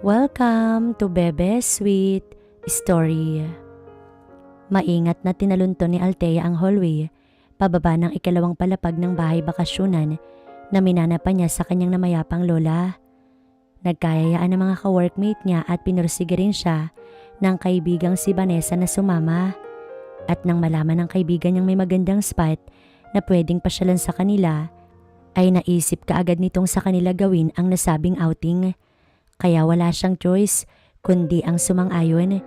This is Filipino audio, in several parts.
Welcome to Bebe's Sweet Story. Maingat na tinalunto ni Althea ang hallway, pababa ng ikalawang palapag ng bahay bakasyunan na minanapan niya sa kanyang namayapang lola. Nagkayayaan ng mga ka-workmate niya at pinursige rin siya ng kaibigang si Vanessa na sumama. At nang malaman ng kaibigan niyang may magandang spot na pwedeng pasyalan sa kanila, ay naisip kaagad nitong sa kanila gawin ang nasabing outing. Kaya wala siyang choice kundi ang sumang-ayon.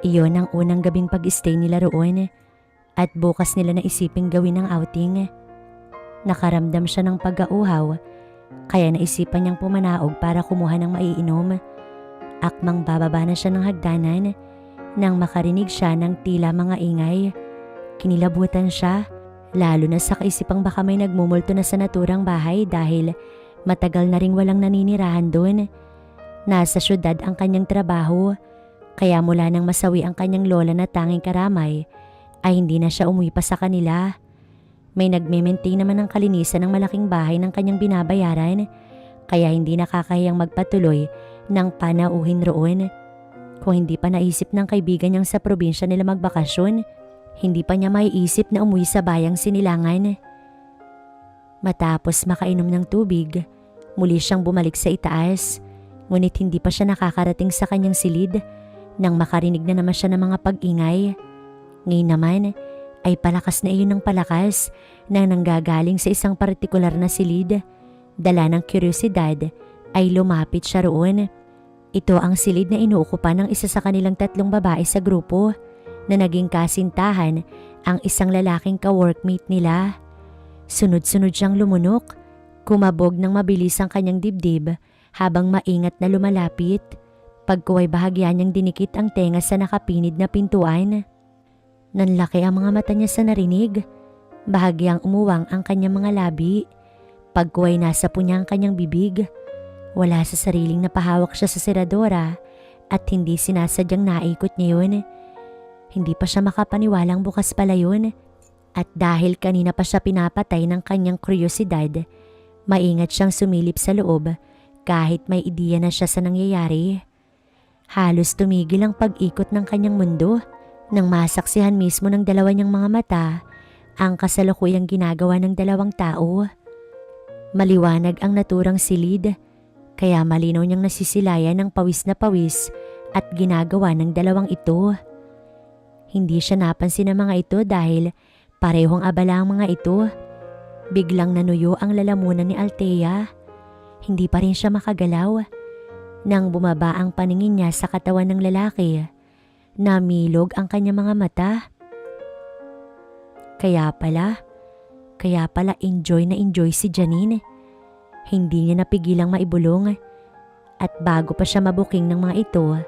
Iyon ang unang gabing pag-stay nila roon at bukas nila naisiping gawin ang outing. Nakaramdam siya ng pag-auhaw kaya naisipan niyang pumanaog para kumuha ng maiinom. Akmang bababa na siya ng hagdanan nang makarinig siya ng tila mga ingay. Kinilabutan siya, lalo na sa kaisipang baka may nagmumulto na sa naturang bahay dahil matagal na ring walang naninirahan doon. Nasa syudad ang kanyang trabaho, kaya mula nang masawi ang kanyang lola na tanging karamay, ay hindi na siya umuwi pa sa kanila. May nagme-maintain naman ng kalinisan ng malaking bahay ng kanyang binabayaran, kaya hindi nakakahiyang magpatuloy ng panauhin roon. Kung hindi pa naisip ng kaibigan niyang sa probinsya nila magbakasyon, hindi pa niya maiisip na umuwi sa bayang Sinilangan. Matapos makainom ng tubig, muli siyang bumalik sa itaas, ngunit hindi pa siya nakakarating sa kanyang silid nang makarinig na naman siya ng mga pag-ingay. Ngayon naman ay palakas na iyon ng palakas na nanggagaling sa isang partikular na silid. Dala ng kuryosidad ay lumapit siya roon. Ito ang silid na inuukupan ng isa sa kanilang 3 babae sa grupo na naging kasintahan ang isang lalaking ka-workmate nila. Sunod-sunod siyang lumunok, kumabog ng mabilis ang kanyang dibdib habang maingat na lumalapit. Pagkuway bahagya niyang dinikit ang tenga sa nakapinid na pintuan. Nanlaki ang mga mata niya sa narinig. Bahagyang umuwang ang kanyang mga labi. Pagkuway nasa punya ang kanyang bibig. Wala sa sariling napahawak siya sa seradora at hindi sinasadyang naikot niya yun. Hindi pa siya makapaniwalang bukas pala yun. At dahil kanina pa siya pinapatay ng kanyang kuryosidad, maingat siyang sumilip sa loob kahit may ideya na siya sa nangyayari. Halos tumigil ang pag-ikot ng kanyang mundo nang masaksihan mismo ng dalawa niyang mga mata ang kasalukuyang ginagawa ng 2 tao. Maliwanag ang naturang silid, kaya malinaw niyang nasisilayan ng pawis na pawis at ginagawa ng 2 ito. Hindi siya napansin ng mga ito dahil parehong abala ang mga ito. Biglang nanuyo ang lalamunan ni Althea. Hindi pa rin siya makagalaw. Nang bumaba ang paningin niya sa katawan ng lalaki, namilog ang kanyang mga mata. Kaya pala enjoy na enjoy si Janine. Hindi niya napigilang maibulong. At bago pa siya mabuking ng mga ito,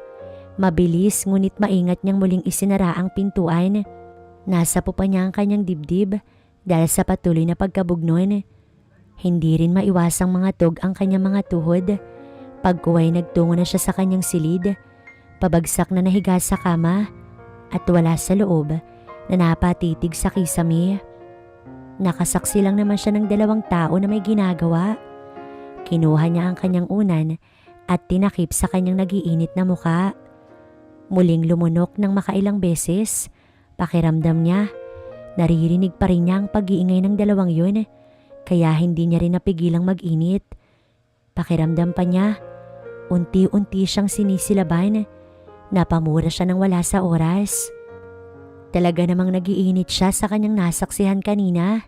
mabilis ngunit maingat niyang muling isinara ang pintuan. Nasa pupa niya ang kanyang dibdib dahil sa patuloy na pagkabugnon. Hindi rin maiwasang mga tug ang kanyang mga tuhod. Pagkuway nagtungo na siya sa kanyang silid, pabagsak na nahiga sa kama at wala sa loob na napatitig sa kisame. Nakasaksi lang naman siya ng 2 tao na may ginagawa. Kinuha niya ang kanyang unan at tinakip sa kanyang nagiinit na muka. Muling lumunok ng makailang beses. Pakiramdam niya, naririnig pa rin niya ang pag-iingay ng 2 yun, kaya hindi niya rin napigilang mag-init. Pakiramdam pa niya, unti-unti siyang sinisilaban. Napamura siya ng wala sa oras. Talaga namang nagiinit siya sa kanyang nasaksihan kanina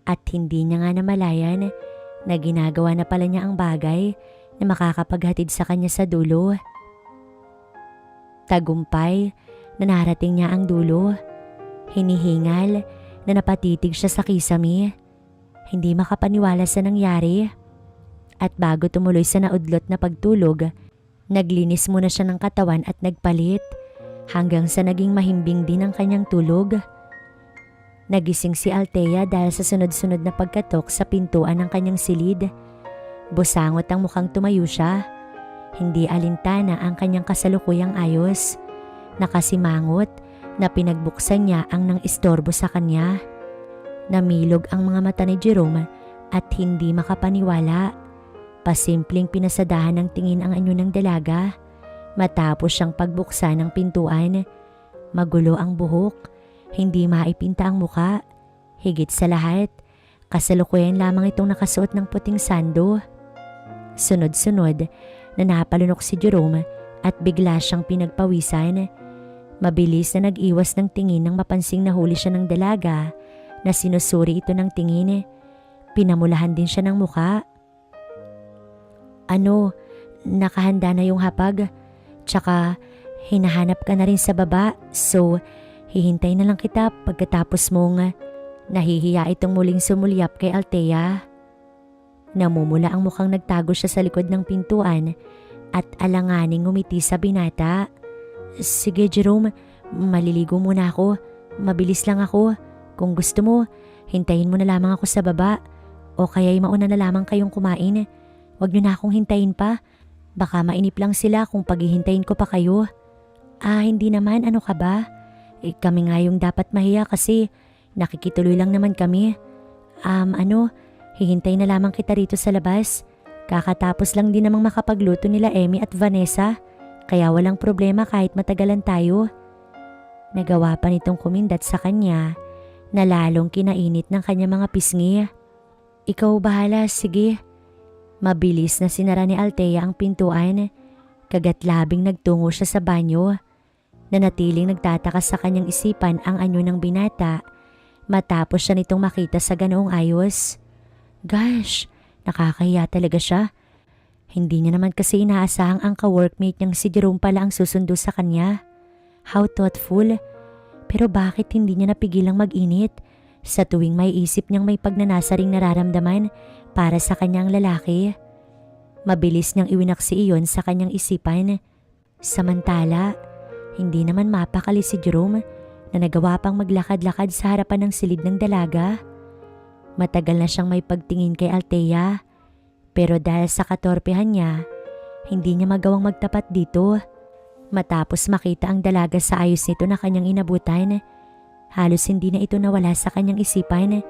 at hindi niya nga namalayan na ginagawa na pala niya ang bagay na makakapaghatid sa kanya sa dulo. Tagumpay na narating niya ang dulo. Hinihingal na napatitig siya sa kisame. Hindi makapaniwala sa nangyari. At bago tumuloy sa naudlot na pagtulog, naglinis muna siya ng katawan at nagpalit hanggang sa naging mahimbing din ang kanyang tulog. Nagising si Althea dahil sa sunod-sunod na pagkatok sa pintuan ng kanyang silid. Busangot ang mukhang tumayo siya. Hindi alintana ang kanyang kasalukuyang ayos. Nakasimangot na pinagbuksan niya ang nang istorbo sa kanya. Namilog ang mga mata ni Jerome at hindi makapaniwala. Pasimpleng pinasadahan ng tingin ang anyo ng dalaga. Matapos siyang pagbuksan ng pintuan, magulo ang buhok, hindi maipinta ang muka. Higit sa lahat, kasalukuyan lamang itong nakasuot ng puting sando. Sunod-sunod na napalunok si Jerome at bigla siyang pinagpawisan. Mabilis na nag-iwas ng tingin nang mapansing nahuli siya ng dalaga na sinusuri ito ng tingin. Pinamulahan din siya ng muka. Ano, nakahanda na yung hapag? Tsaka hinahanap ka na rin sa baba, so hihintay na lang kita pagkatapos mong nahihiya itong muling sumulyap kay Althea. Namumula ang mukhang nagtago siya sa likod ng pintuan at alanganing ngumiti sa binata. Sige Jerome, maliligo muna ako. Mabilis lang ako. Kung gusto mo, hintayin mo na lamang ako sa baba o kaya'y mauna na lamang kayong kumain. Huwag niyo na akong hintayin pa. Baka mainip lang sila kung paghihintayin ko pa kayo. Hindi naman, ano ka ba? Kami nga yung dapat mahiya kasi nakikituloy lang naman kami. Hihintay na lamang kita rito sa labas. Kakatapos lang din namang makapagluto nila Emmy at Vanessa, kaya walang problema kahit matagalan tayo. Nagawa pa nitong kumindat sa kanya na lalong kinainit ng kanya mga pisngi. Ikaw bahala, sige. Mabilis na sinara ni Althea ang pintuan. Kagat-labing nagtungo siya sa banyo. Nanatiling nagtataka sa kanyang isipan ang anyo ng binata matapos siya nitong makita sa ganoong ayos. Gosh, nakakahiya talaga siya. Hindi niya naman kasi inaasahang ang ka-workmate niyang si Jerome pala ang susundo sa kanya. How thoughtful. Pero bakit hindi niya napigilang mag-init sa tuwing may isip niyang may pagnanasaring nararamdaman para sa kanyang lalaki? Mabilis niyang iwinaksi iyon sa kanyang isipan. Samantala, hindi naman mapakali si Jerome na nagawa pang maglakad-lakad sa harapan ng silid ng dalaga. Matagal na siyang may pagtingin kay Althea, pero dahil sa katorpehan niya, hindi niya magawang magtapat dito. Matapos makita ang dalaga sa ayos nito na kanyang inabutan, halos hindi na ito nawala sa kanyang isipan.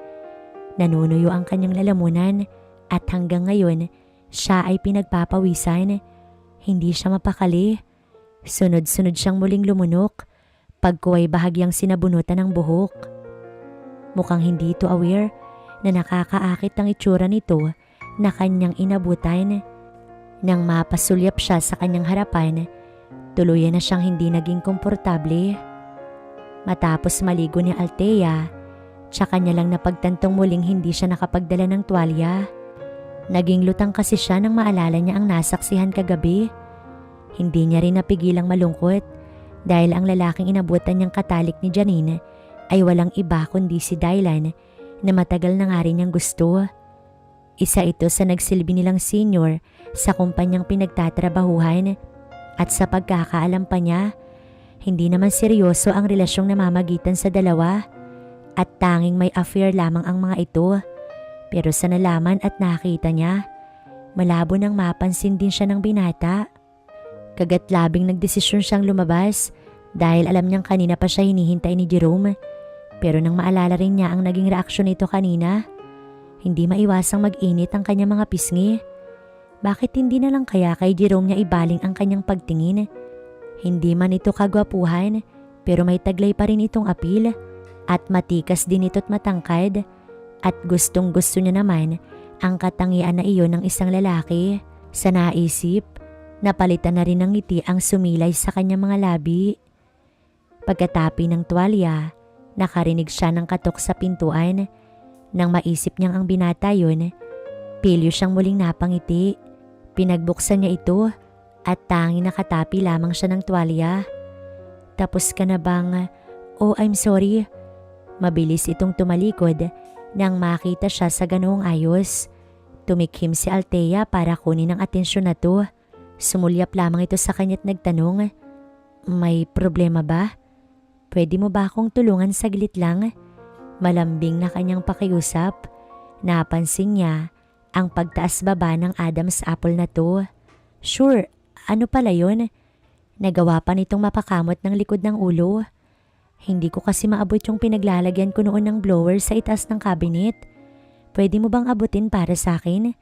Nanunuyo ang kanyang lalamunan at hanggang ngayon, siya ay pinagpapawisan. Hindi siya mapakali. Sunod-sunod siyang muling lumunok, pagkuway bahagyang sinabunutan ng buhok. Mukhang hindi ito aware na nakakaakit ang itsura nito na kanyang inabutan. Nang mapasulyap siya sa kanyang harapan, tuluyan na siyang hindi naging komportable. Matapos maligo ni Althea, tsaka niya lang napagtantong muling hindi siya nakapagdala ng tuwalya. Naging lutang kasi siya nang maalala niya ang nasaksihan kagabi. Hindi niya rin napigilang malungkot dahil ang lalaking inabutan niyang katalik ni Janine ay walang iba kundi si Dylan na matagal na nga rin niyang gusto. Isa ito sa nagsilbi nilang senior sa kumpanyang pinagtatrabahuhan at sa pagkakaalam pa niya, hindi naman seryoso ang relasyong namamagitan sa dalawa at tanging may affair lamang ang mga ito. Pero sa nalaman at nakita niya, malabo nang mapansin din siya ng binata. Kagat-labing nagdesisyon siyang lumabas dahil alam niyang kanina pa siya hinihintay ni Jerome. Pero nang maalala rin niya ang naging reaksyon nito kanina, hindi maiwasang mag-init ang kanyang mga pisngi. Bakit hindi na lang kaya kay Jerome niya ibaling ang kanyang pagtingin? Hindi man ito kagwapuhan, pero may taglay pa rin itong apil at matikas din ito't matangkad at gustong gusto niya naman ang katangian na iyon ng isang lalaki. Sa naisip, napalitan na rin ng ngiti ang sumilay sa kanyang mga labi. Pagkatapi ng tuwalya, nakarinig siya ng katok sa pintuan. Nang maisip niyang ang binata yun, pilyo siyang muling napangiti. Pinagbuksan niya ito at tanging nakatapi lamang siya ng tuwalya. Tapos ka na bang? Oh, I'm sorry. Mabilis itong tumalikod nang makita siya sa ganoong ayos. Tumikhim si Althea para kunin ang atensyon na to. Sumulyap lamang ito sa kanya't nagtanong, may problema ba? Pwede mo ba akong tulungan saglit lang? Malambing na kanyang pakiusap. Napansin niya ang pagtaas-baba ng Adam's apple na to. Sure, ano pala yun? Nagawa pa nitong mapakamot ng likod ng ulo. Hindi ko kasi maabot yung pinaglalagyan ko noon ng blower sa itaas ng cabinet. Pwede mo bang abutin para sa akin?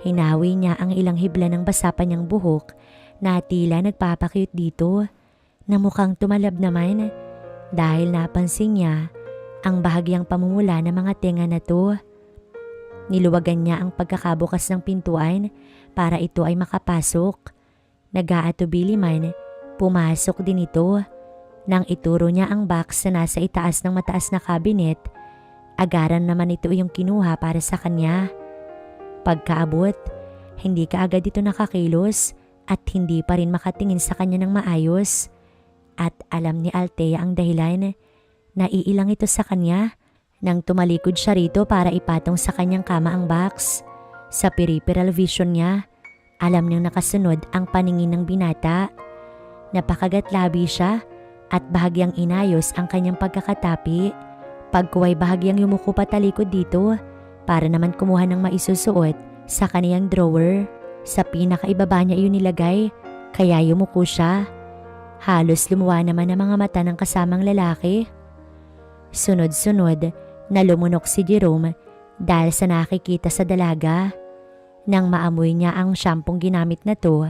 Hinawi niya ang ilang hibla ng basa pa niyang buhok na tila nagpapakyut dito na mukhang tumalab naman dahil napansin niya ang bahagyang pamumula ng mga tenga na to. Niluwagan niya ang pagkakabukas ng pintuan para ito ay makapasok. Nag-aatubili man, pumasok din ito. Nang ituro niya ang box na nasa itaas ng mataas na cabinet, agaran naman ito yung kinuha para sa kanya. Pagkaabot, hindi kaagad ito nakakilos at hindi pa rin makatingin sa kanya ng maayos. At alam ni Althea ang dahilan. Naiilang ito sa kanya nang tumalikod siya rito para ipatong sa kanyang kama ang box. Sa peripheral vision niya, alam niyang nakasunod ang paningin ng binata. Napakagatlabi siya at bahagyang inayos ang kanyang pagkakatapi. Pagkuway bahagyang yumuko patalikod dito para naman kumuha ng maisusuot sa kaniyang drawer. Sa pinakaibaba niya iyon nilagay kaya yumuko siya. Halos lumuwa naman ang mga mata ng kasamang lalaki. Sunod-sunod na lumunok si Jerome dahil sa nakikita sa dalaga. Nang maamoy niya ang syampong ginamit na to,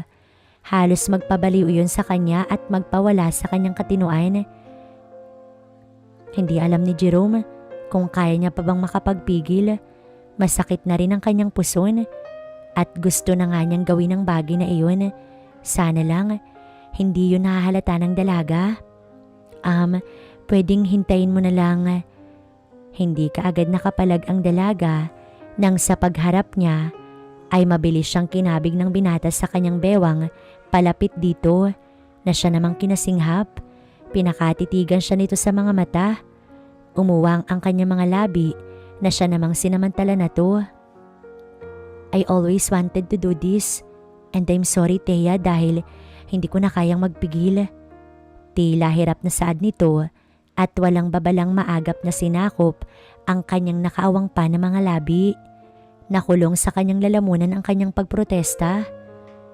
halos magpabaliw iyon sa kanya at magpawala sa kanyang katinuan. Hindi alam ni Jerome kung kaya niya pa bang makapagpigil. Masakit na rin ang kanyang puson at gusto na nga niyang gawin ang bagay na iyon. Sana lang hindi yun nahahalata ng dalaga. Pwedeng hintayin mo na lang. Hindi kaagad nakapalag ang dalaga nang sa pagharap niya ay mabilis siyang kinabig ng binata sa kanyang bewang palapit dito na siya namang kinasinghap. Pinakatitigan siya nito sa mga mata. Umuwang ang kanyang mga labi na siya namang sinamantala na to. I always wanted to do this and I'm sorry Thea dahil hindi ko na kayang magpigil. Tila hirap na saad nito at walang babalang maagap na sinakop ang kanyang nakaawang pa na mga labi. Nakulong sa kanyang lalamunan ang kanyang pagprotesta.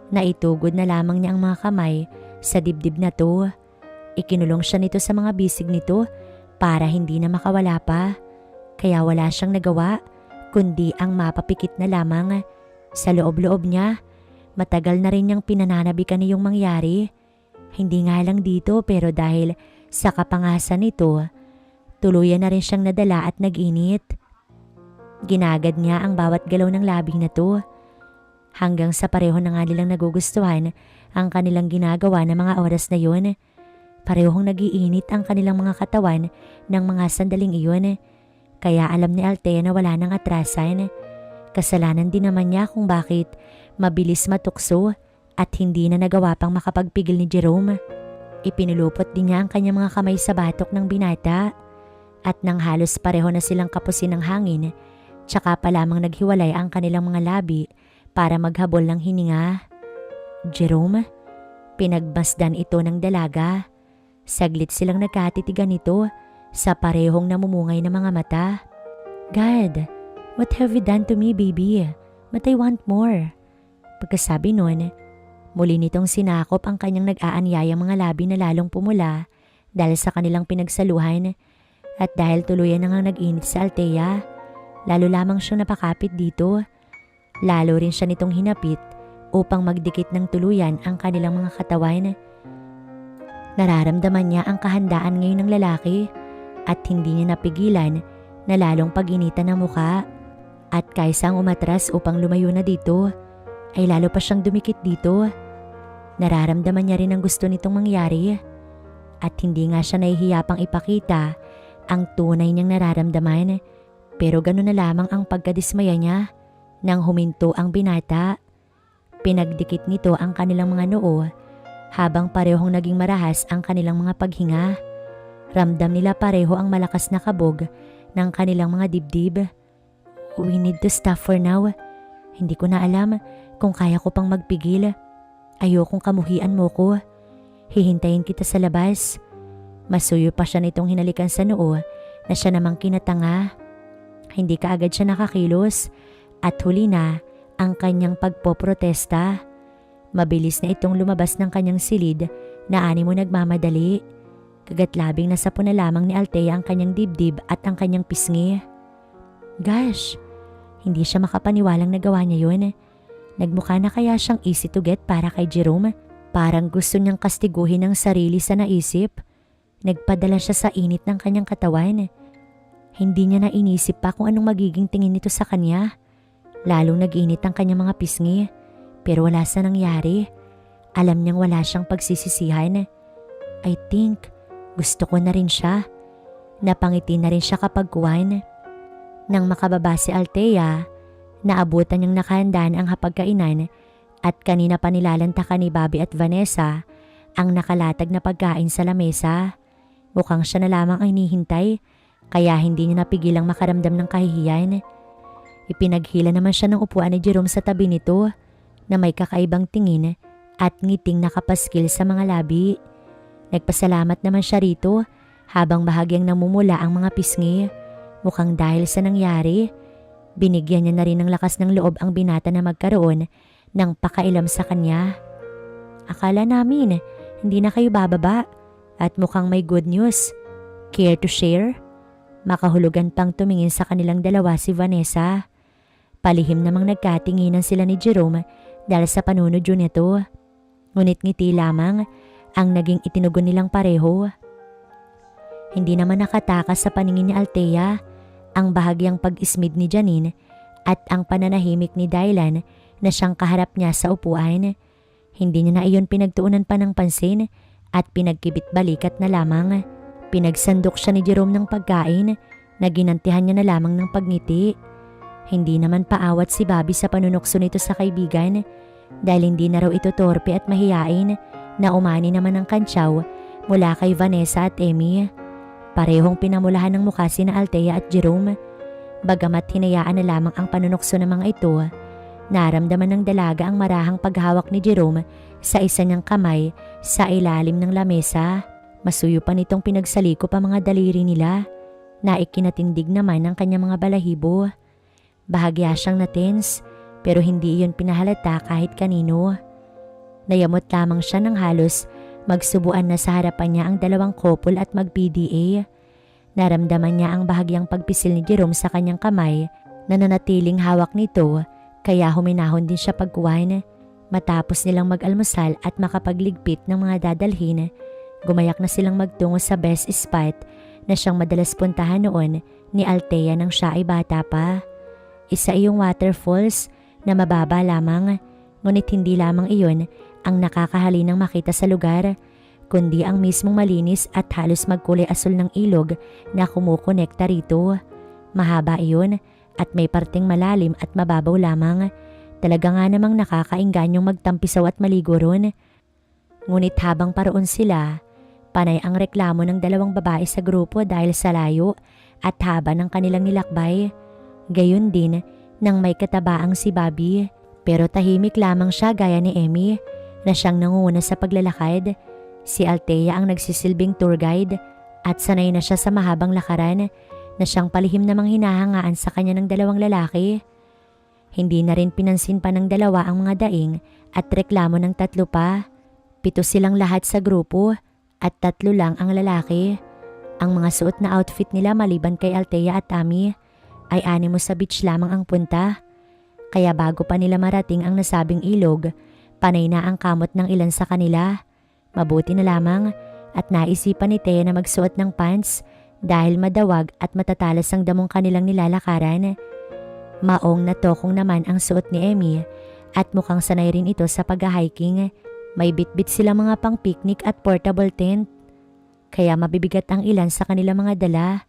Naitugod na lamang niya ang mga kamay sa dibdib na to. Ikinulong siya nito sa mga bisig nito para hindi na makawala pa. Kaya wala siyang nagawa kundi ang mapapikit na lamang. Sa loob-loob niya, matagal na rin niyang pinananabikan na yung mangyari. Hindi nga lang dito pero dahil sa kapangasan nito, tuluyan na rin siyang nadala at nag-init. Ginagad niya ang bawat galaw ng labi na to. Hanggang sa pareho na nga nilang nagugustuhan ang kanilang ginagawa ng mga oras na yun. Parehong nag-iinit ang kanilang mga katawan ng mga sandaling iyon. Kaya alam ni Althea na wala nang atrasan. Kasalanan din naman niya kung bakit mabilis matukso at hindi na nagawa pang makapagpigil ni Jerome. Ipinulupot din niya ang kanyang mga kamay sa batok ng binata. At nang halos pareho na silang kapusin ng hangin, tsaka pa lamang naghiwalay ang kanilang mga labi para maghabol ng hininga. Jerome, pinagmasdan ito ng dalaga. Saglit silang nagkatitigan nito sa parehong namumungay na mga mata. God, what have you done to me, baby? But I want more. Pagkasabi nun, muli nitong sinakop ang kanyang nag-aanyayang mga labi na lalong pumula dahil sa kanilang pinagsaluhan at dahil tuluyan na ngang nag-init sa Althea. Lalo lamang siyang napakapit dito. Lalo rin siya nitong hinapit upang magdikit ng tuluyan ang kanilang mga katawan. Nararamdaman niya ang kahandaan ngayon ng lalaki at hindi niya napigilan na lalong pag-initan ng muka. At kaysa ang umatras upang lumayo na dito, ay lalo pa siyang dumikit dito. Nararamdaman niya rin ang gusto nitong mangyari at hindi nga siya nahihiya pang ipakita ang tunay niyang nararamdaman. Pero gano'n na lamang ang pagkadismaya niya nang huminto ang binata. Pinagdikit nito ang kanilang mga noo habang parehong naging marahas ang kanilang mga paghinga. Ramdam nila pareho ang malakas na kabog ng kanilang mga dibdib. We need to stop for now. Hindi ko na alam kung kaya ko pang magpigil. Ayokong kamuhian mo ko. Hihintayin kita sa labas. Masuyo pa siya nitong hinalikan sa noo na siya namang kinatanga. Hindi kaagad siya nakakilos at huli na ang kanyang pagpoprotesta. Mabilis na itong lumabas ng kanyang silid na animo nagmamadali. Kagatlabing nasa na lamang ni Althea ang kanyang dibdib at ang kanyang pisngi. Gosh, hindi siya makapaniwalang nagawa niya yun. Nagmukha na kaya siyang easy to get para kay Jerome? Parang gusto niyang kastiguhin ang sarili sa naisip. Nagpadala siya sa init ng kanyang katawan. Hindi niya na inisip pa kung anong magiging tingin nito sa kanya. Lalong nag-init ang kanyang mga pisngi. Pero wala sa nangyari. Alam niyang wala siyang pagsisisihan. I think gusto ko na rin siya. Napangiti na rin siya kapag kuwan. Nang makababa si Althea, naabutan niyang nakahandaan ang hapagkainan at kanina pa nilalantakan ni Bobby at Vanessa ang nakalatag na pagkain sa lamesa. Mukhang siya na lamang ay hinihintay kaya hindi niya napigilang makaramdam ng kahihiyan. Ipinaghila naman siya ng upuan ni Jerome sa tabi nito na may kakaibang tingin at ngiting nakapaskil sa mga labi. Nagpasalamat naman siya rito habang bahagyang namumula ang mga pisngi. Mukhang dahil sa nangyari, binigyan niya na rin ng lakas ng loob ang binata na magkaroon ng pakailam sa kanya. Akala namin hindi na kayo bababa at mukhang may good news. Care to share? Makahulugan pang tumingin sa kanilang dalawa si Vanessa. Palihim namang nagkatinginan sila ni Jerome dahil sa panunodyo nito. Ngunit ngiti lamang ang naging itinugon nilang pareho. Hindi naman nakatakas sa paningin ni Althea ang bahagyang pag-ismid ni Janine at ang pananahimik ni Dylan na siyang kaharap niya sa upuan. Hindi niya na iyon pinagtuunan pa ng pansin at pinagkibit balikat na lamang. Pinagsandok siya ni Jerome ng pagkain na ginantihan niya na lamang ng pagngiti. Hindi naman paawat si Bobby sa panunukso nito sa kaibigan dahil hindi na raw ito torpe at mahiyain na umani naman ng kantsaw mula kay Vanessa at Emmy. Parehong pinamulahan ng mukha sina Althea at Jerome. Bagamat hinayaan na lamang ang panunukso ng mga ito, naramdaman ng dalaga ang marahang paghawak ni Jerome sa isa niyang kamay sa ilalim ng lamesa. Masuyo pa nitong pinagsaliko pa mga daliri nila na ikinatindig naman ng kanyang mga balahibo. Bahagya siyang natense pero hindi iyon pinahalata kahit kanino. Nayamot lamang siya ng halos magsubuan na sa harapan niya ang dalawang couple at mag-PDA. Naramdaman niya ang bahagyang pagpisil ni Jerome sa kanyang kamay na nanatiling hawak nito kaya huminahon din siya pagkuhan. Matapos nilang mag-almusal at makapagligpit ng mga dadalhin, gumayak na silang magtungo sa best spot na siyang madalas puntahan noon ni Althea nang siya ay bata pa. Isa iyong waterfalls na mababa lamang, ngunit hindi lamang iyon ang nakakahalinang makita sa lugar, kundi ang mismong malinis at halos magkulay asul ng ilog na kumukonekta rito. Mahaba iyon at may parteng malalim at mababaw lamang. Talaga nga namang nakakaingganyong magtampisaw at maligo ron. Ngunit habang paroon sila, panay ang reklamo ng dalawang babae sa grupo dahil sa layo at haba ng kanilang nilakbay. Gayon din nang may katabaang si Bobby, pero tahimik lamang siya gaya ni Emmy na siyang nangunguna sa paglalakad. Si Althea ang nagsisilbing tour guide at sanay na siya sa mahabang lakaran na siyang palihim namang hinahangaan sa kanya ng dalawang lalaki. Hindi na rin pinansin pa ng dalawa ang mga daing at reklamo ng tatlo pa. 7 silang lahat sa grupo at 3 lang ang lalaki. Ang mga suot na outfit nila maliban kay Althea at Tammy ay animo sa beach lamang ang punta. Kaya bago pa nila marating ang nasabing ilog, panay na ang kamot ng ilan sa kanila. Mabuti na lamang at naisipan ni Thea na magsuot ng pants dahil madawag at matatalas ang damong kanilang nilalakaran. Maong na tokong naman ang suot ni Emmy at mukhang sanay rin ito sa pag-hiking. May bitbit silang mga pang-picnic at portable tent. Kaya mabibigat ang ilan sa kanilang mga dala.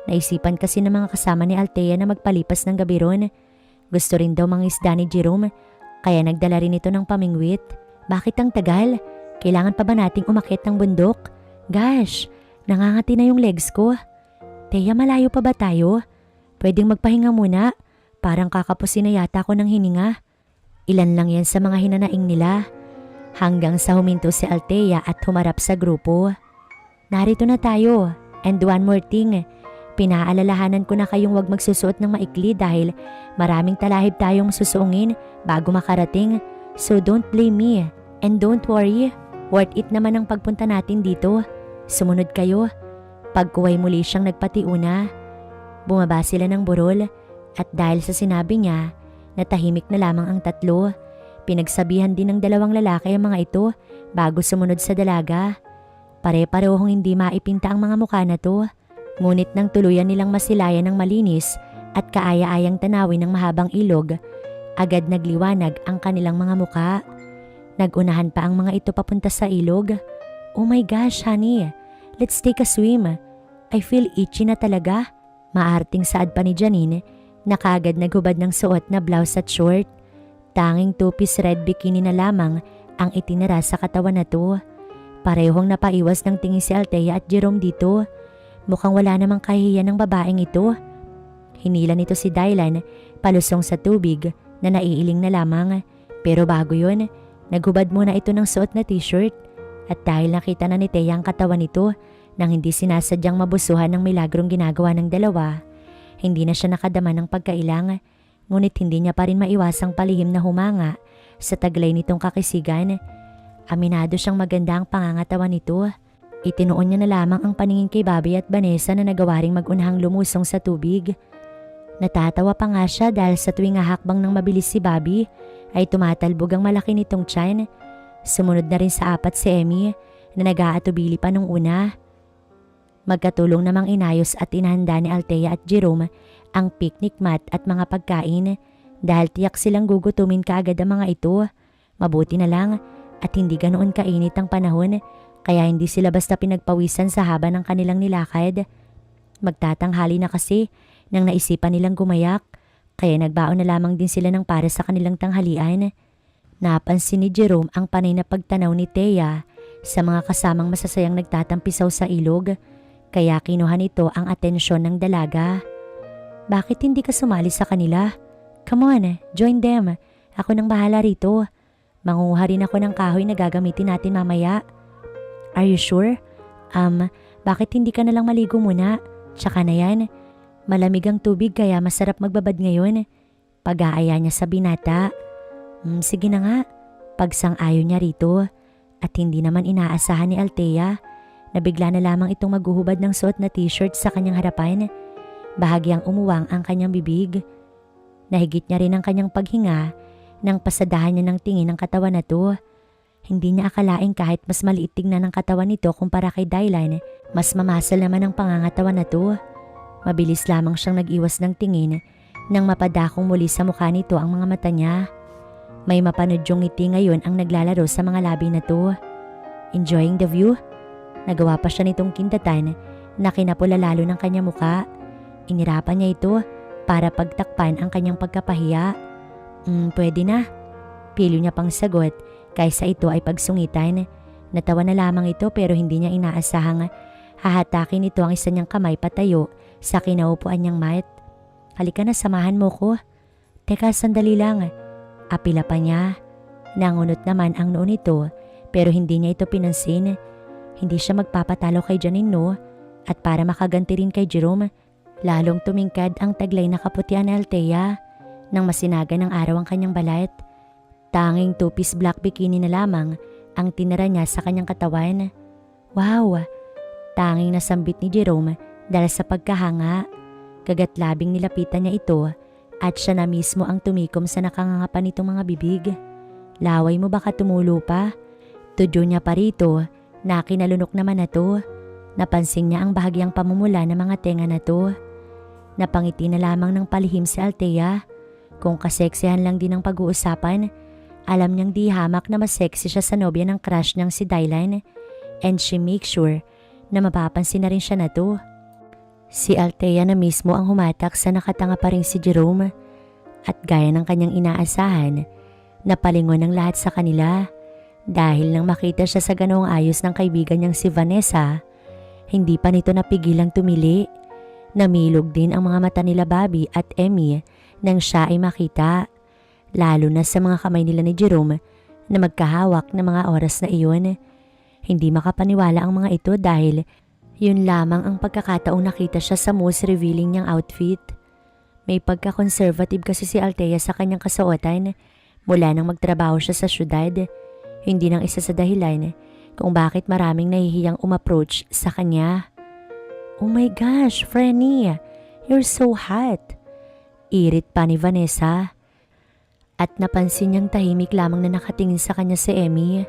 Naisipan kasi ng mga kasama ni Althea na magpalipas ng gabi ron. Gusto rin daw mangisda ni Jerome kaya nagdala rin ito ng pamingwit. Bakit ang tagal? Kailangan pa ba nating umakyat ng bundok? Gosh, nangangati na yung legs ko. Thea, malayo pa ba tayo? Pwedeng magpahinga muna. Parang kakapusin na yata ako ng hininga. Ilan lang yan sa mga hinanaing nila. Hanggang sa huminto si Althea at humarap sa grupo. Narito na tayo. And one more thing. Pinaalalahanan ko na kayong wag magsusuot ng maikli dahil maraming talahib tayong susuungin bago makarating. So don't blame me. And don't worry. Worth it naman ang pagpunta natin dito. Sumunod kayo. Pagkuway muli siyang nagpatiuna. Bumaba sila ng burol at dahil sa sinabi niya, Natahimik na lamang ang tatlo. Pinagsabihan din ng dalawang lalaki ang mga ito bago sumunod sa dalaga. Pare-parehong hindi maipinta ang mga mukha na to. Ngunit nang tuluyan nilang masilayan ng malinis at kaaya-ayang tanawin ng mahabang ilog, agad nagliwanag ang kanilang mga mukha. Nagunahan pa ang mga ito papunta sa ilog. Oh my gosh, honey. Let's take a swim. I feel itchy na talaga. Maarting saad pa ni Janine na kaagad naghubad ng suot na blouse at short. Tanging two-piece red bikini na lamang ang itinara sa katawan na to. Parehong napaiwas ng tingin si Althea at Jerome dito. Mukhang wala namang kahihiyan ng babaeng ito. Hinila nito si Dylan palusong sa tubig na naiiling na lamang. Pero bago yun, naghubad muna ito ng suot na t-shirt. At dahil nakita na ni Thea ang katawan nito nang hindi sinasadyang mabusuhan ng milagrong ginagawa ng dalawa, hindi na siya nakadama ng pagkailang. Ngunit hindi niya pa rin maiwasang palihim na humanga sa taglay nitong kakisigan. Aminado siyang maganda ang pangangatawan nito. Itinuon niya na lamang ang paningin kay Bobby at Vanessa na nagawa ring magunahang lumusong sa tubig. Natatawa pa nga siya dahil sa tuwing hakbang ng mabilis si Bobby ay tumatalbog ang malaki nitong tiyan. Sumunod na rin sa apat si Emmy na nag-aatubili pa nung una. Magkatulong namang inayos at inahanda ni Althea at Jerome ang picnic mat at mga pagkain dahil tiyak silang gugutumin kaagad ang mga ito. Mabuti na lang at hindi ganoon kainit ang panahon kaya hindi sila basta pinagpawisan sa haba ng kanilang nilakad. Magtatanghali na kasi nang naisipan nilang gumayak kaya nagbaon na lamang din sila ng para sa kanilang tanghalian. Napansin ni Jerome ang panay na pagtanaw ni Thea sa mga kasamang masasayang nagtatampisaw sa ilog kaya kinuha nito ang atensyon ng dalaga. Bakit hindi ka sumali sa kanila? Come on, join them. Ako nang bahala rito. Manguha rin ako ng kahoy na gagamitin natin mamaya. Are you sure? Bakit hindi ka nalang maligo muna? Tsaka na yan. Malamig ang tubig kaya masarap magbabad ngayon. Pag-aaya niya sa binata. Sige na nga. Pagsang-ayon niya rito. At hindi naman inaasahan ni Althea na bigla na lamang itong maghuhubad ng suot na t-shirt sa kanyang harapan. Bahagyang umuwang ang kanyang bibig. Nahigit niya rin ang kanyang paghinga nang pasadahan niya ng tingin ang katawan na to. Hindi niya akalaing kahit mas maliit tignan ang katawan nito kumpara kay Dylan, mas mamasal naman ang pangangatawan na to. Mabilis lamang siyang nag-iwas ng tingin nang mapadakong muli sa mukha nito ang mga mata niya. May mapanodyong ngiti ngayon ang naglalaro sa mga labi na to. Enjoying the view? Nagawa pa siya nitong kindatan na kinapula lalo ng kanyang mukha. Inirapan niya ito para pagtakpan ang kanyang pagkapahiya. Pwede na. Pilo niya pang sagot kaysa ito ay pagsungitan. Natawa na lamang ito pero hindi niya inaasahang hahatakin ito ang isa niyang kamay patayo sa kinaupuan niyang mat. Halika na, samahan mo ko. Teka, sandali lang. Apila pa niya. Nangunot naman ang noo nito pero hindi niya ito pinansin. Hindi siya magpapatalo kay Janine, no? At para makaganti rin kay Jerome, lalong tumingkad ang taglay na kaputian ni Althea. Nang masinaga ng araw ang kanyang balat, tanging two-piece black bikini na lamang ang tinira niya sa kanyang katawan. Wow! Tanging nasambit ni Jerome dahil sa pagkahanga. Kagatlabing nilapitan niya ito at siya na mismo ang tumikom sa nakangangapan nitong mga bibig. Laway mo baka tumulo pa? Tudyo niya pa rito na kinalunok naman na to. Napansin niya ang bahagyang pamumula ng mga tenga na to. Napangiti na lamang ng palihim si Althea. Kung kaseksihan lang din ang pag-uusapan, alam niyang di hamak na mas sexy siya sa nobya ng crush niyang si Dylan and she makes sure na mapapansin na rin siya na to. Si Althea na mismo ang humatak sa nakatanga pa rin si Jerome at gaya ng kanyang inaasahan, napalingon ang lahat sa kanila dahil nang makita siya sa ganoong ayos ng kaibigan niyang si Vanessa, hindi pa nito napigilang tumili. Namilog din ang mga mata nila Bobby at Emmy nang siya ay makita, lalo na sa mga kamay nila ni Jerome na magkahawak na mga oras na iyon. Hindi makapaniwala ang mga ito dahil yun lamang ang pagkakataong nakita siya sa most revealing niyang outfit. May pagka-conservative kasi si Althea sa kanyang kasuotan mula nang magtrabaho siya sa syudad. Hindi nang isa sa dahilan kung bakit maraming nahihiyang umapproach sa kanya. Oh my gosh, Franny, you're so hot! Irit pa ni Vanessa. at napansin niyang tahimik lamang na nakatingin sa kanya si Emmy.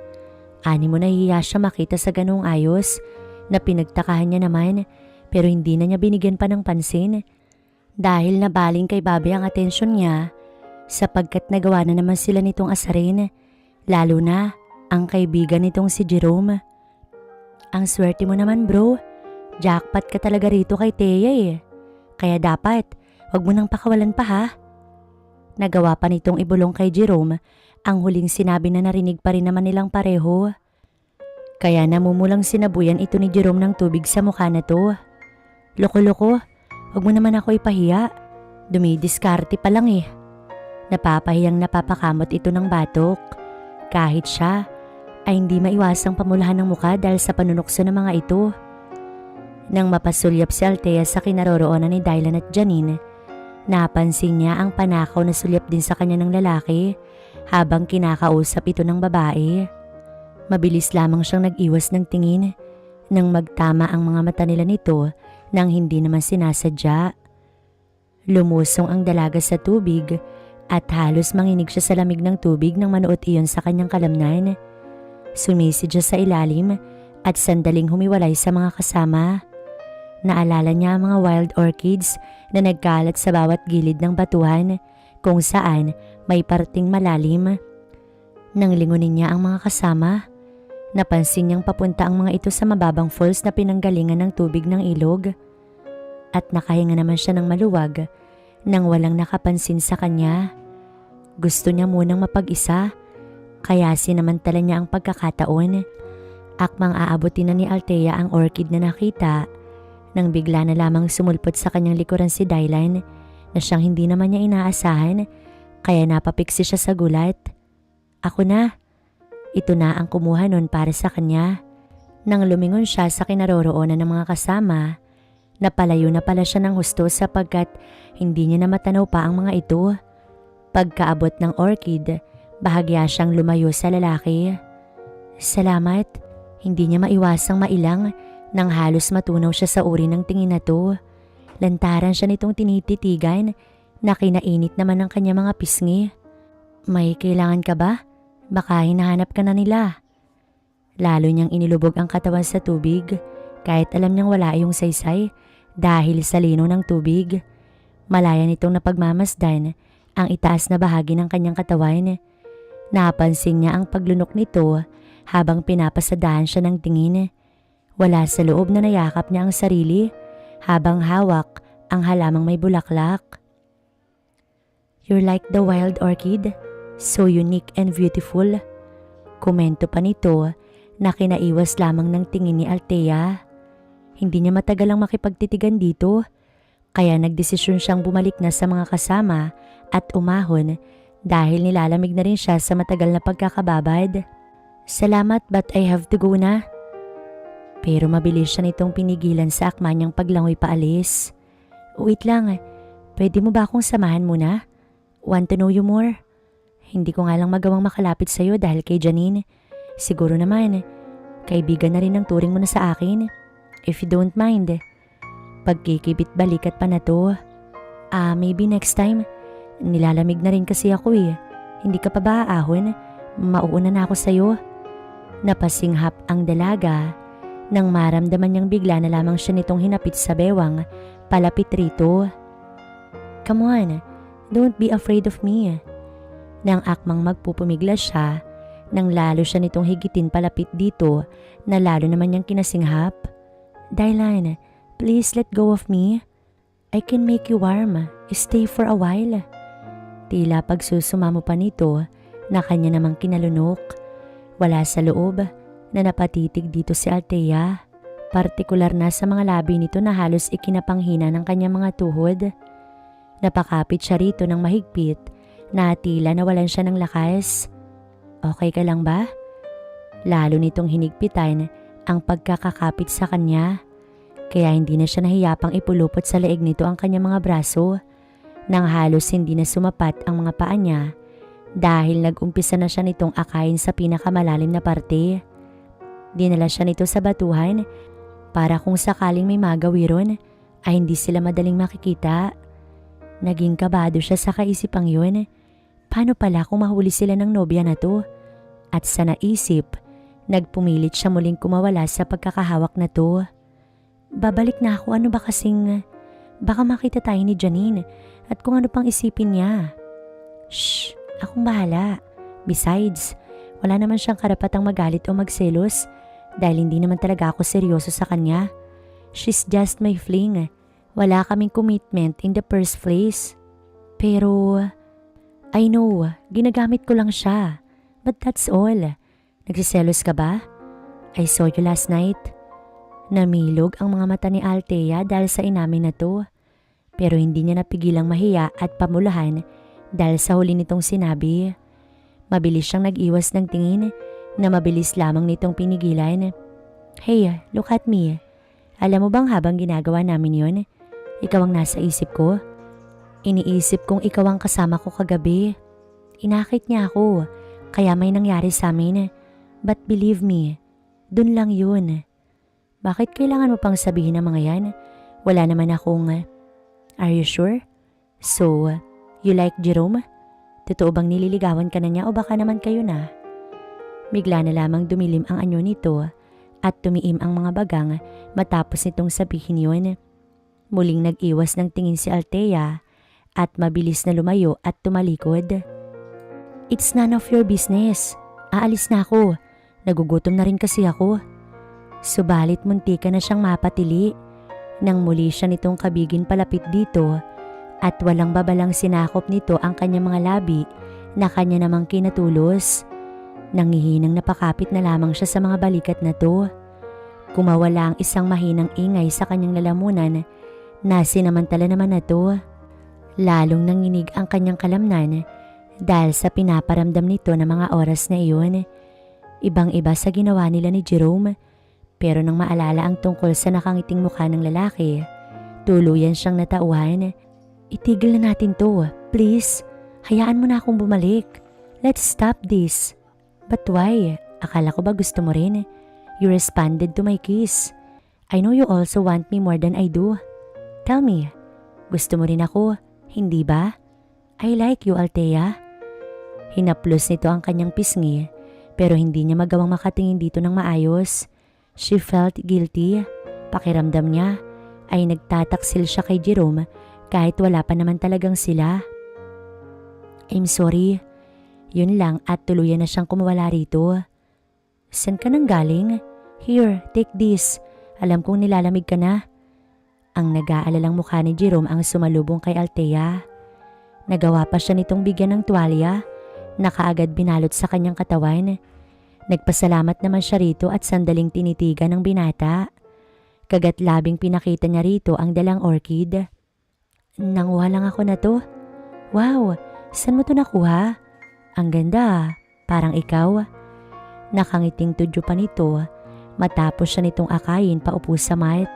Animo nahihiya siya makita sa ganung ayos na pinagtakahan niya naman pero hindi na niya binigyan pa ng pansin dahil nabaling kay Bobby ang atensyon niya sapagkat nagawa na naman sila nitong asarin, lalo na ang kaibigan nitong si Jerome. Ang swerte mo naman bro, jackpot ka talaga rito kay Thea eh. Kaya dapat, wag mo nang pakawalan pa ha. Nagawa pa nitong ibulong kay Jerome ang huling sinabi na narinig pa rin naman nilang pareho. Kaya namumulang sinabuyan ito ni Jerome ng tubig sa mukha na to. Loko-loko, wag mo naman ako ipahiya. Dumidiskarte pa lang eh. Napapahiyang napapakamot ito ng batok. Kahit siya ay hindi maiwasang pamulahan ng mukha dahil sa panunukso ng mga ito. Nang mapasulyap si Althea sa kinaroroonan ni Dylan at Janine, napansin niya ang panakaw na sulyap din sa kanya ng lalaki habang kinakausap ito ng babae. Mabilis lamang siyang nag-iwas ng tingin nang magtama ang mga mata nila nito nang hindi naman sinasadya. Lumusong ang dalaga sa tubig at halos manginig siya sa lamig ng tubig nang manuot iyon sa kanyang kalamnan. Sumisid siya sa ilalim at sandaling humiwalay sa mga kasama. Naalala niya ang mga wild orchids na nagkalat sa bawat gilid ng batuhan kung saan may parting malalim. Nang lingunin niya ang mga kasama, napansin niyang papunta ang mga ito sa mababang falls na pinanggalingan ng tubig ng ilog. At nakahinga naman siya ng maluwag nang walang nakapansin sa kanya. Gusto niya munang mapag-isa, kaya sinamantala niya ang pagkakataon. Akmang aabutin na ni Althea ang orchid na nakita nang bigla na lamang sumulpot sa kanyang likuran si Dylan na siyang hindi naman niya inaasahan, kaya napapiksi siya sa gulat. Ako na. Ito na ang kumuha nun para sa kanya. Nang lumingon siya sa kinaroroonan ng mga kasama, napalayo na pala siya ng husto sapagkat hindi niya na matanaw pa ang mga ito. Pagkaabot ng orchid, bahagya siyang lumayo sa lalaki. Salamat. Hindi niya maiwasang mailang nang halos matunaw siya sa uri ng tingin na to. Lantaran siya nitong tinititigan na kinainit naman ng kanya mga pisngi. May kailangan ka ba? Baka hinahanap ka na nila. Lalo niyang inilubog ang katawan sa tubig kahit alam niyang wala yung saysay dahil sa lino ng tubig. Malaya nitong napagmamasdan ang itaas na bahagi ng kanyang katawan. Napansin niya ang paglunok nito habang pinapasadahan siya ng tingin. Wala sa loob na nayakap niya ang sarili habang hawak ang halamang may bulaklak. You're like the wild orchid, so unique and beautiful. Komento pa nito na kinaiwas lamang ng tingin ni Althea. Hindi niya matagal ang makipagtitigan dito, kaya nagdesisyon siyang bumalik na sa mga kasama at umahon dahil nilalamig na rin siya sa matagal na pagkakababad. Salamat but I have to go na. Pero mabilis siya nitong pinigilan sa akma niyang paglangoy paalis. Wait lang, pwede mo ba akong samahan muna? Want to know you more? Hindi ko nga lang magawang makalapit sa'yo dahil kay Janine. Siguro naman, kaibigan na rin ang turing mo na sa akin. If you don't mind. Pagkikibit balikat pa na to. Maybe next time. Nilalamig na rin kasi ako eh. Hindi ka pa ba aahon? Mauuna na ako sa'yo. Napasinghap ang dalaga nang maramdaman niyang bigla na lamang siya nitong hinapit sa bewang palapit rito. Come on, don't be afraid of me. Nang akmang magpupumiglas siya, nang lalo siya nitong higitin palapit dito na lalo naman niyang kinasinghap. Dylan, please let go of me. I can make you warm. Stay for a while. Tila pagsusumamo pa nito na kanya namang kinalunok. Wala sa loob na napatitig dito si Althea, partikular na sa mga labi nito na halos ikinapanghina ng kanyang mga tuhod. Napakapit siya rito ng mahigpit na tila nawalan siya ng lakas. Okay ka lang ba? Lalo nitong hinigpitan ang pagkakakapit sa kanya, kaya hindi na siya nahiyapang ipulupot sa leeg nito ang kanyang mga braso nang halos hindi na sumapat ang mga paa niya dahil nag-umpisa na siya nitong akayin sa pinakamalalim na parte. Dinala siya nito sa batuhan para kung sakaling may magawiron ay hindi sila madaling makikita. Naging kabado siya sa kaisipang yun, Paano pala kung mahuli sila ng nobya na to? At sa naisip, nagpumilit siya muling kumawala sa pagkakahawak na to. Babalik na ako, ano ba kasing... Baka makita tayo ni Janine at kung ano pang isipin niya. Shh, akong bahala. Besides, wala naman siyang karapatang magalit o magselos dahil hindi naman talaga ako seryoso sa kanya. She's just my fling. Wala kaming commitment in the first place. Pero, I know, ginagamit ko lang siya. But that's all. Nagsiselos ka ba? I saw you last night. Namilog ang mga mata ni Althea dahil sa inamin na to. Pero hindi niya napigilang mahiya at pamulahan dahil sa huli nitong sinabi. Mabilis siyang nag-iwas ng tingin na mabilis lamang nitong pinigilan. Hey, look at me. Alam mo bang habang ginagawa namin yon, ikaw ang nasa isip ko? Iniisip kong ikaw ang kasama ko kagabi. Inakit niya ako, kaya may nangyari sa amin. But believe me, dun lang yun. Bakit kailangan mo pang sabihin ang mga yan? Wala naman akong... Are you sure? So, you like Jerome? Totoo bang nililigawan ka na niya o baka naman kayo na? Bigla na lamang dumilim ang anyo nito at tumiim ang mga bagang matapos nitong sabihin yun. Muling nag-iwas ng tingin si Althea at mabilis na lumayo at tumalikod. It's none of your business. Aalis na ako. Nagugutom na rin kasi ako. Subalit muntika na siyang mapatili nang muli siya nitong kabigin palapit dito at walang babalang sinakop nito ang kanyang mga labi na kanya namang kinatulos. Nangihinang napakapit na lamang siya sa mga balikat na to. Kumawala ang isang mahinang ingay sa kanyang lalamunan na sinamantala naman na to. Lalong nanginig ang kanyang kalamnan dahil sa pinaparamdam nito na mga oras na iyon. Ibang-iba sa ginawa nila ni Jerome. Pero nang maalala ang tungkol sa nakangiting mukha ng lalaki, tuluyan siyang natauhan. Itigil na natin to, please. Hayaan mo na akong bumalik. Let's stop this. But why? Akala ko ba gusto mo rin? You responded to my kiss. I know you also want me more than I do. Tell me, gusto mo rin ako, hindi ba? I like you, Althea. Hinaplos nito ang kanyang pisngi, pero hindi niya magawang makatingin dito ng maayos. She felt guilty. Pakiramdam niya ay nagtataksil siya kay Jerome kahit wala pa naman talagang sila. I'm sorry. Yun lang at tuluyan na siyang kumawala rito. Saan ka nang galing? Here, take this. Alam kong nilalamig ka na. Ang nag-aalalang mukha ni Jerome ang sumalubong kay Althea. Nagawa pa siya nitong bigyan ng tuwalya na kaagad binalot sa kanyang katawan. Nagpasalamat naman siya rito at sandaling tinitigan ng binata. Kagat-labing pinakita niya rito ang dalang orchid. Nanguha lang ako na to. Wow, saan mo to nakuha? Ang ganda, parang ikaw. Nakangiting tudyo pa nito matapos siya nitong akayin paupo sa mat.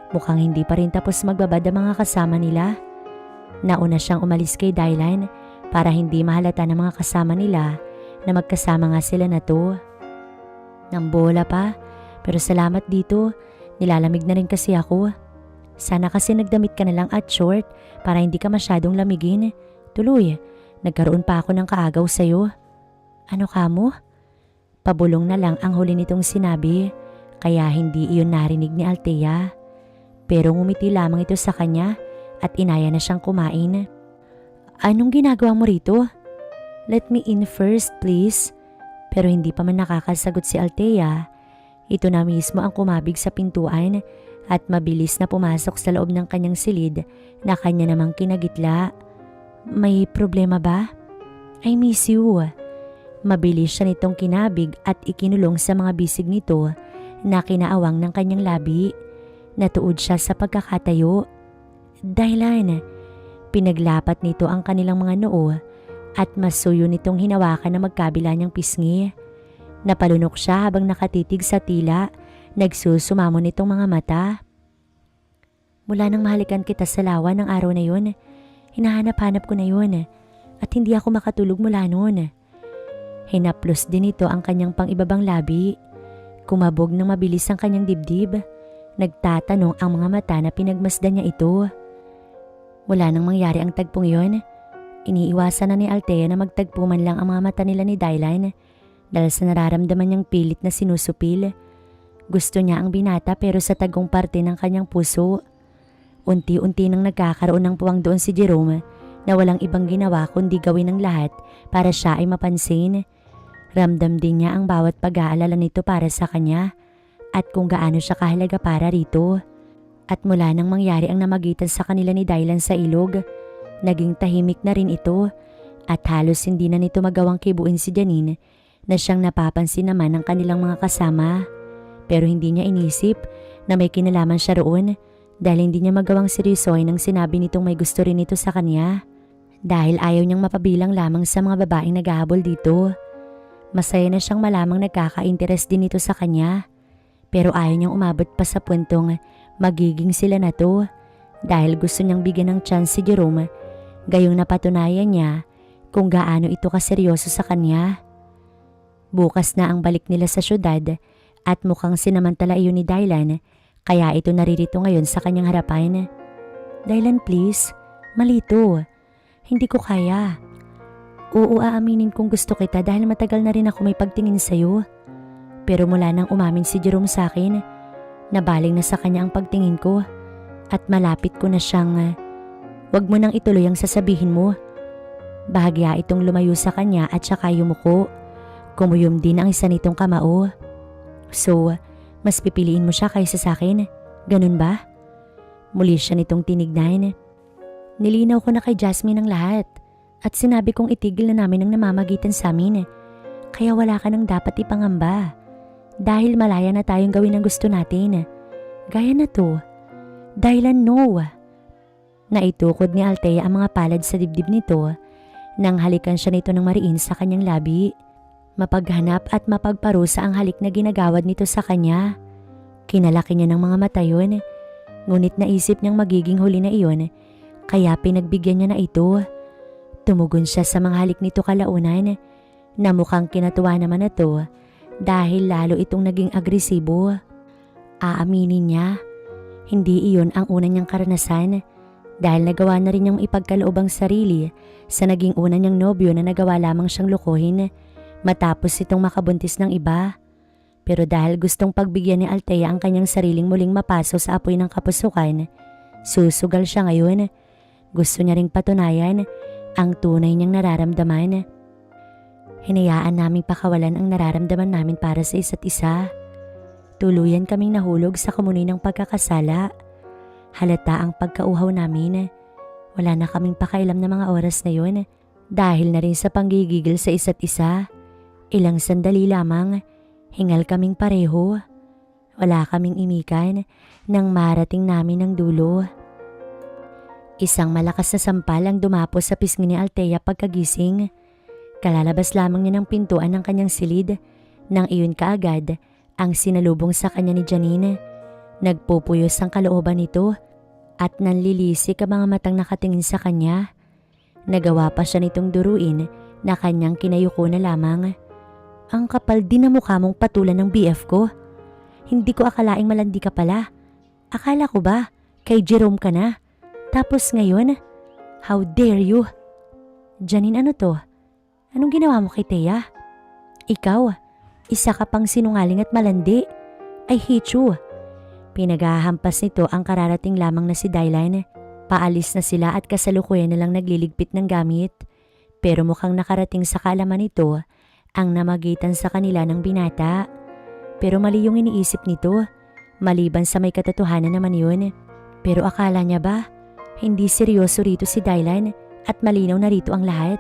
Mukhang hindi pa rin tapos magbabad ang mga kasama nila. Nauna siyang umalis kay Dylan para hindi mahalata ng mga kasama nila na magkasama nga sila na to. Nang bola pa, pero salamat dito, nilalamig na rin kasi ako. Sana kasi nagdamit ka na lang at short para hindi ka masyadong lamigin. Tuloy, nagkaroon pa ako ng kaagaw sa'yo. Ano ka mo? Pabulong na lang ang huli nitong sinabi, kaya hindi iyon narinig ni Althea. Pero ngumiti lamang ito sa kanya at inaya na siyang kumain. Anong ginagawa mo rito? Let me in first, please. Pero hindi pa man nakakasagot si Althea. Ito na mismo ang kumabig sa pintuan at mabilis na pumasok sa loob ng kanyang silid na kanya namang kinagitla. May problema ba? I miss you. Mabilis siya nitong kinabig at ikinulong sa mga bisig nito na kinaawang ng kanyang labi. Natuod siya sa pagkakatayo. Dylan, pinaglapat nito ang kanilang mga noo at masuyo nitong hinawakan na magkabila niyang pisngi. Napalunok siya habang nakatitig sa tila, nagsusumamo nitong mga mata. Mula nang mahalikan kita sa lawa ng araw na yun, hinahanap-hanap ko na yun at hindi ako makatulog mula noon. Hinaplos din ito ang kanyang pang-ibabang labi. Kumabog ng mabilis ang kanyang dibdib. Nagtatanong ang mga mata na pinagmasdan niya ito. Wala nang mangyari ang tagpong yon. Iniiwasan na ni Althea na magtagpo man lang ang mga mata nila ni Dylan dahil sa nararamdaman niyang pilit na sinusupil. Gusto niya ang binata pero sa tagong parte ng kanyang puso. Unti-unti nang nagkakaroon ng puwang doon si Jerome na walang ibang ginawa kundi gawin ang lahat para siya ay mapansin. Ramdam din niya ang bawat pag-aalala nito para sa kanya at kung gaano siya kahalaga para rito. At mula nang mangyari ang namagitan sa kanila ni Dylan sa ilog, naging tahimik na rin ito at halos hindi na nito magawang kibuin si Janine na siyang napapansin naman ng kanilang mga kasama. Pero hindi niya inisip na may kinalaman siya roon dahil hindi niya magawang seryosohin nang sinabi nitong may gusto rin ito sa kanya. Dahil ayaw niyang mapabilang lamang sa mga babaeng naghahabol dito. Masaya na siyang malamang nagkaka-interest din ito sa kanya. Pero ayaw niyang umabot pa sa puntong magiging sila na to dahil gusto niyang bigyan ng chance si Jerome gayong napatunayan niya kung gaano ito kaseryoso sa kanya. Bukas na ang balik nila sa syudad at mukhang sinamantala iyon ni Dylan kaya ito naririto ngayon sa kanyang harapan. Dylan, please, malito. Hindi ko kaya. Oo, aaminin kong gusto kita dahil matagal na rin ako may pagtingin sa'yo. Pero mula nang umamin si Jerome sa akin, nabaling na sa kanya ang pagtingin ko at malapit ko na siyang, wag mo nang ituloy ang sasabihin mo. Bahagya itong lumayo sa kanya at saka yumuko. Kumuyom din ang isa nitong kamao. So, mas pipiliin mo siya kaysa sa akin? Ganun ba? Muli siya nitong tinignan. Nilinaw ko na kay Jasmine ang lahat at sinabi kong itigil na namin ang namamagitan sa amin. Kaya wala ka nang dapat ipangamba dahil malaya na tayong gawin ang gusto natin. Gaya na to. Dylan, no. Naitukod ni Althea ang mga palad sa dibdib nito nang halikan siya nito ng mariin sa kanyang labi. Mapaghanap at mapagparusa ang halik na ginagawad nito sa kanya. Kinalaki niya ng mga mata yun, ngunit naisip niyang magiging huli na iyon, kaya pinagbigyan niya na ito. Tumugon siya sa mga halik nito kalaunan, na mukhang kinatuwa naman na to dahil lalo itong naging agresibo. Aaminin niya, hindi iyon ang una niyang karanasan dahil nagawa na rin niyang ipagkaloob ang sarili sa naging una niyang nobyo na nagawa lamang siyang lukuhin matapos itong makabuntis ng iba. Pero dahil gustong pagbigyan ni Althea ang kanyang sariling muling mapaso sa apoy ng kapusukan, susugal siya ngayon. Gusto niya ring patunayan ang tunay niyang nararamdaman. Hinayaan naming pakawalan ang nararamdaman namin para sa isa't isa. Tuluyan kaming nahulog sa kamunoy ng pagkakasala. Halata ang pagkauhaw namin. Wala na kaming pakailam na mga oras na yun dahil na rin sa panggigigil sa isa't isa. Ilang sandali lamang, hingal kaming pareho. Wala kaming imikan nang marating namin ang dulo. Isang malakas na sampal ang dumapos sa pisngi ni Althea pagkagising. Kalalabas lamang niya ng pintuan ng kanyang silid nang iyon kaagad ang sinalubong sa kanya ni Janine. Nagpupuyos ang kalooban nito at nanlilisik ang mga matang nakatingin sa kanya. Nagawa pa siya nitong duruin na kanyang kinayuko na lamang. Ang kapal din na mukha mong patulan ng BF ko. Hindi ko akalaing malandi ka pala. Akala ko ba kay Jerome ka na? Tapos ngayon, how dare you? Janine, ano to? Anong ginawa mo kay Thea? Ikaw, isa ka pang sinungaling at malandi. I hate you. Pinaghahampas nito ang kararating lamang na si Dylan. Paalis na sila at kasalukuyan nilang nagliligpit ng gamit. Pero mukhang nakarating sa kaalaman nito ang namagitan sa kanila ng binata. Pero mali yung iniisip nito, maliban sa may katotohanan naman yun. Pero akala niya ba, hindi seryoso rito si Dylan at malinaw na rito ang lahat?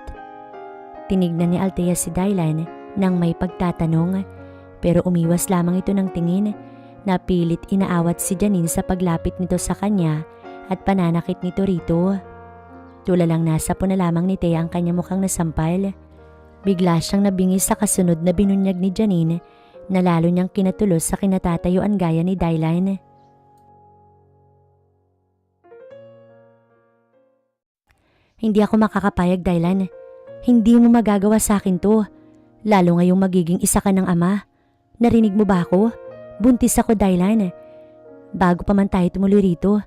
Tinignan ni Althea si Dylan nang may pagtatanong, pero umiwas lamang ito ng tingin na pilit inaawat si Janine sa paglapit nito sa kanya at pananakit nito rito. Tulalang nasa po na lamang ni Thea ang kanya mukhang nasampal. Bigla siyang nabingis sa kasunod na binunyag ni Janine na lalo niyang kinatulos sa kinatatayuan gaya ni Dylan. Hindi ako makakapayag, Dylan. Hindi mo magagawa sa akin to. Lalo ngayong magiging isa ka ng ama. Narinig mo ba ako? Buntis ako, Dylan. Bago pa man tayo tumuloy rito,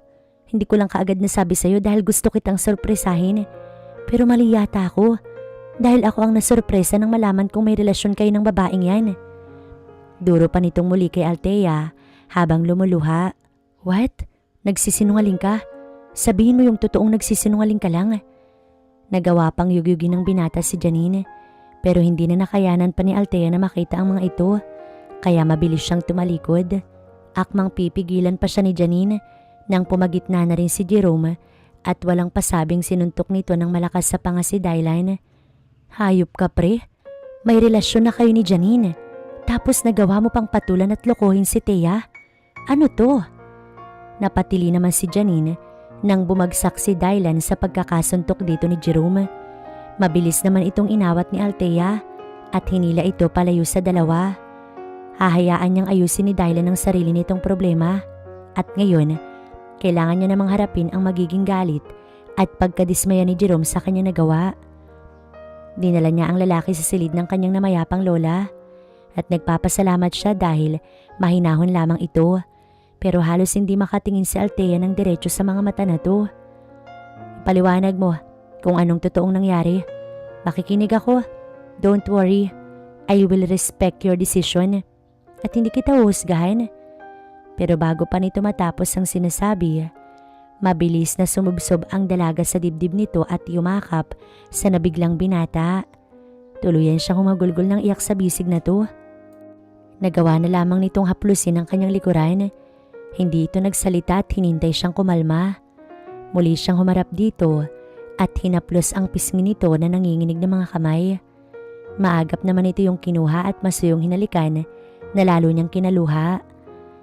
hindi ko lang kaagad nasabi sa'yo dahil gusto kitang sorpresahin. Pero mali yata ako dahil ako ang nasurpresa nang malaman kong may relasyon kayo ng babaeng yan. Duro pa nitong muli kay Althea habang lumuluha. What? Nagsisinungaling ka? Sabihin mo yung totoong nagsisinungaling ka lang. Nagawa pang yugyugin ng binata si Janine pero hindi na nakayanan pa ni Althea na makita ang mga ito kaya mabilis siyang tumalikod. Akmang pipigilan pa siya ni Janine nang pumagitna na rin si Jerome at walang pasabing sinuntok nito ng malakas sa panga si Dylan. Hayop ka pre, may relasyon na kayo ni Janine tapos nagawa mo pang patulan at lokohin si Thea. Ano to? Napatili naman si Janine nang bumagsak si Dylan sa pagkakasuntok dito ni Jerome. Mabilis naman itong inawat ni Althea at hinila ito palayo sa dalawa. Hahayaan niyang ayusin ni Dylan ang sarili nitong problema at ngayon kailangan niya namang harapin ang magiging galit at pagkadismaya ni Jerome sa kanya nagawa. Dinala niya ang lalaki sa silid ng kanyang namayapang lola at nagpapasalamat siya dahil mahinahon lamang ito. Pero halos hindi makatingin si Althea ng diretso sa mga mata na to. Ipaliwanag mo kung anong totoong nangyari. Makikinig ako. Don't worry. I will respect your decision. At hindi kita husgahan. Pero bago pa nito matapos ang sinasabi, mabilis na sumubsob ang dalaga sa dibdib nito at yumakap sa nabiglang binata. Tuluyan siyang humagulgol ng iyak sa bisig na to. Nagawa na lamang nitong haplusin ang kanyang likuran. Hindi ito nagsalita at hinintay siyang kumalma. Muli siyang humarap dito at hinaplos ang pisngi nito na nanginginig ng mga kamay. Maagap naman ito yung kinuha at masuyong hinalikan na lalo niyang kinaluha.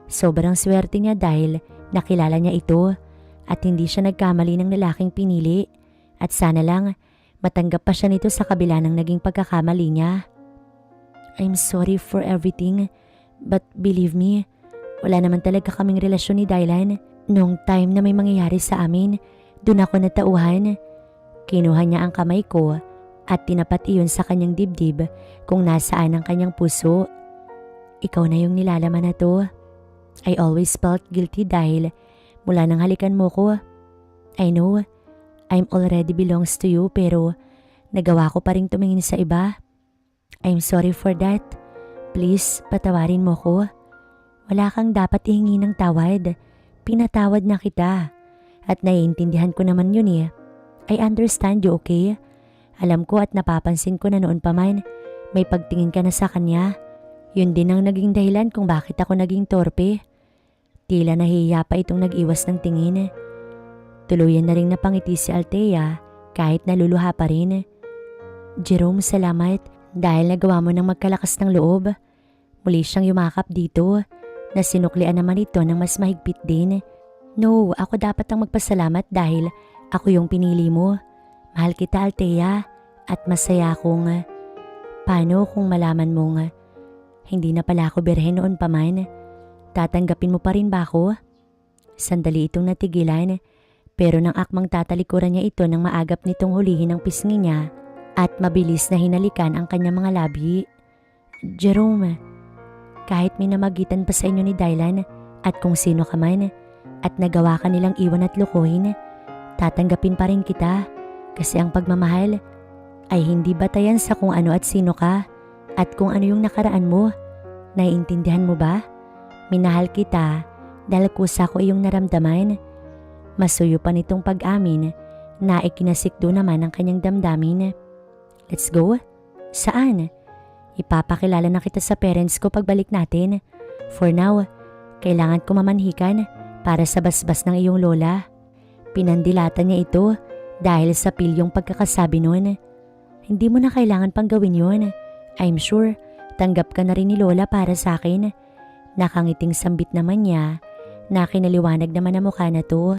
Sobrang swerte niya dahil nakilala niya ito at hindi siya nagkamali ng lalaking pinili at sana lang matanggap pa siya nito sa kabila ng naging pagkakamali niya. I'm sorry for everything but believe me, wala naman talaga kaming relasyon ni Dylan. Nung time na may mangyayari sa amin, dun ako natauhan. Kinuha niya ang kamay ko at tinapat iyon sa kanyang dibdib kung nasaan ang kanyang puso. Ikaw na yung nilalaman na to. I always felt guilty dahil mula nang halikan mo ko. I know, I'm already belongs to you pero nagawa ko pa rin tumingin sa iba. I'm sorry for that. Please, patawarin mo ko. Wala kang dapat ihingi ng tawad. Pinatawad na kita. At naiintindihan ko naman yun eh. I understand you, okay? Alam ko at napapansin ko na noon pa man, may pagtingin ka na sa kanya. Yun din ang naging dahilan kung bakit ako naging torpe. Tila nahihiya pa itong nag-iwas ng tingin. Tuluyan na rin napangiti si Althea kahit naluluha pa rin. Jerome, salamat dahil nagawa mo ng magkalakas ng loob. Muli siyang yumakap dito na sinuklian naman ito ng mas mahigpit din. No, ako dapat ang magpasalamat dahil ako yung pinili mo. Mahal kita, Althea, at masaya akong paano kung malaman mong hindi na pala ako birhen noon pa man. Tatanggapin mo pa rin ba ako? Sandali itong natigilan pero nang akmang tatalikuran niya ito nang maagap nitong hulihin ang pisngi niya at mabilis na hinalikan ang kanyang mga labi. Jerome, kahit may namagitan pa sa inyo ni Dylan at kung sino ka man at nagawa ka nilang iwan at lukuhin, tatanggapin pa rin kita kasi ang pagmamahal ay hindi batayan sa kung ano at sino ka at kung ano yung nakaraan mo. Naiintindihan mo ba? Minahal kita dahil kusa ko iyong naramdaman. Masuyo pa nitong pag-amin na ikinasikdo naman ang kanyang damdamin. Let's go? Saan? Ipapakilala na kita sa parents ko pagbalik natin. For now, kailangan ko mamanhikan para sa basbas ng iyong lola. Pinandilatan niya ito dahil sa pilyong pagkakasabi nun. Hindi mo na kailangan pang gawin yun. I'm sure tanggap ka na rin ni lola para sa akin. Nakangiting sambit naman niya na kinaliwanag naman ang mukha na to.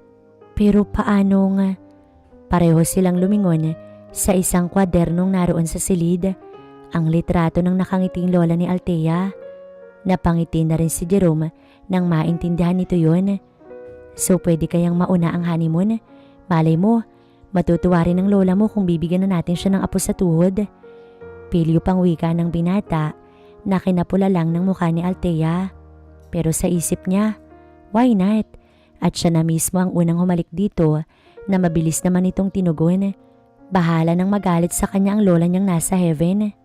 Pero paano nga? Pareho silang lumingon sa isang kwadernong naroon sa silid. Ang litrato ng nakangiting lola ni Althea. Napangiti na rin si Jerome nang maintindihan nito yun. So pwede kayang mauna ang honeymoon? Malay mo, matutuwa rin ang lola mo kung bibigyan na natin siya ng apo sa tuhod. Pilyo pang wika ng binata na kinapula lang ng mukha ni Althea. Pero sa isip niya, why not? At siya na mismo ang unang humalik dito na mabilis naman itong tinugon. bahala nang magalit sa kanya ang lola niyang nasa heaven.